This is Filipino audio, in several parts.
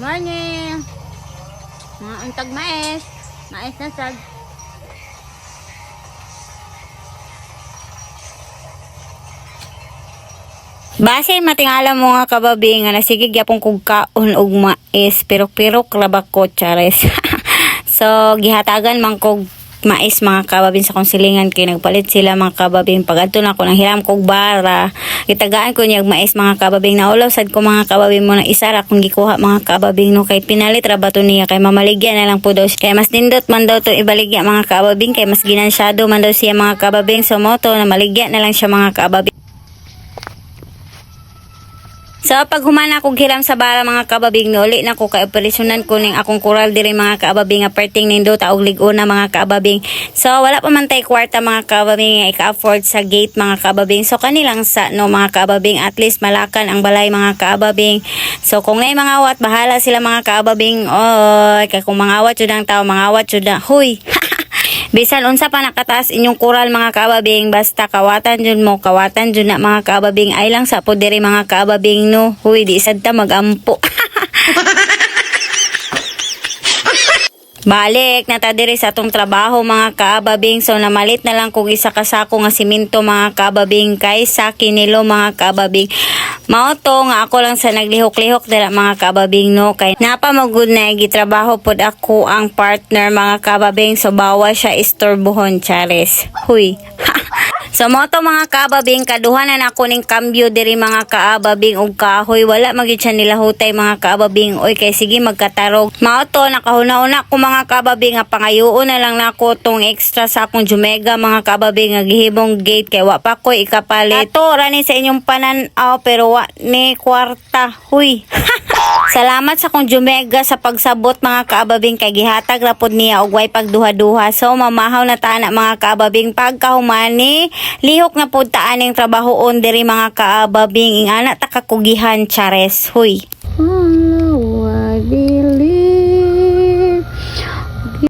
Morning. Mga untag mais. Mais na sad. Base matingala mo nga kababi nga nasigig yapon kog kaon og mais pirok-pirok rabako chares. So gihatagan man kog mais mga kababing sa konsilingan kay nagpalit sila mga kababing pagadto na ko nang hiram kog bara gitagaan ko niyag mais mga kababing naulaw sad ko mga kababing mo na isara kung gikuha mga kababing no kay pinalit ra bato niya kay mamaligya na lang po daw kay mas nindot man daw to ibaligya mga kababing kay mas ginansyado man daw siya mga kababing so moto na maligya na lang siya mga kababing. So pag humana kog hiram sa bara mga kababing uli na ko kay operasyonan ko ning akong kural diri mga kababing nga perting nindo taog lig-o na mga kababing. So wala pa man tay kwarta mga kababing nga ika-afford sa gate mga kababing. So kanilang sa no mga kababing at least malakan ang balay mga kababing. So kung nay mga awat bahala sila mga kababing. Oy kay kung mga awat jud ang tao mga awat jud na. Huy. Bisan unsa pa nakataas inyong kural mga kababing basta kawatan jud mo kawatan jud na mga kababing ay lang sa pod diri mga kababing no huy di sad ta magampo. Balik na ta diri sa atong trabaho mga kababing so namalit na lang kog isa ka sako nga simento mga kababing kay sa kinilo mga kababing. Mao to nga ako lang sa naglihok-lihok dira mga kababing no kay napamagud na gitrabaho pod ako ang partner mga kababing so bawa siya istorbohon chares. Huy. So mo to mga kababing kaduha na nako ning kambyo diri mga kababing og kahoy wala magid siya nila hutay mga kababing oy kay sige magkatarog. Mao to nakahuna-una ko mga kababing nga pangayuon na lang nako tong extra sa akong Jumega mga kababing nga gihibong gate kay wa pa ko ikapalit. Ato rani sa inyong panan-aw pero wa ni kwarta. Huy. Salamat sa akong Jumega sa pagsabot mga kababing kay gihatag ra pod niya og way pagduha-duha. So mamahaw na ta na mga kababing pagkahumani lihok na pod ta aning trabahoon diri mga kababing ingana ta kakugihan chares. Huy.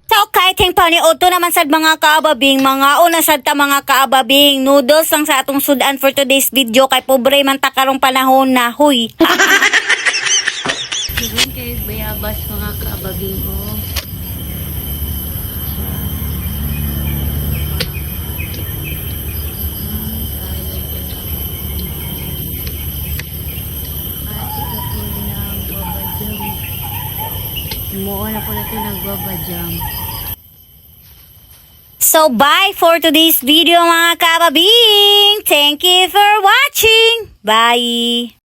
So kahit hingpaw ni Oto naman sad mga kaababing, mga una sad ta mga kaababing, noodles lang sa atong sudan for today's video kay pobre man ta karong panahon na. Huy. Sigun kayo bayabas mga kaababing o. Muo na po na ito nagbabajam. So bye for today's video mga kababing. Thank you for watching. Bye.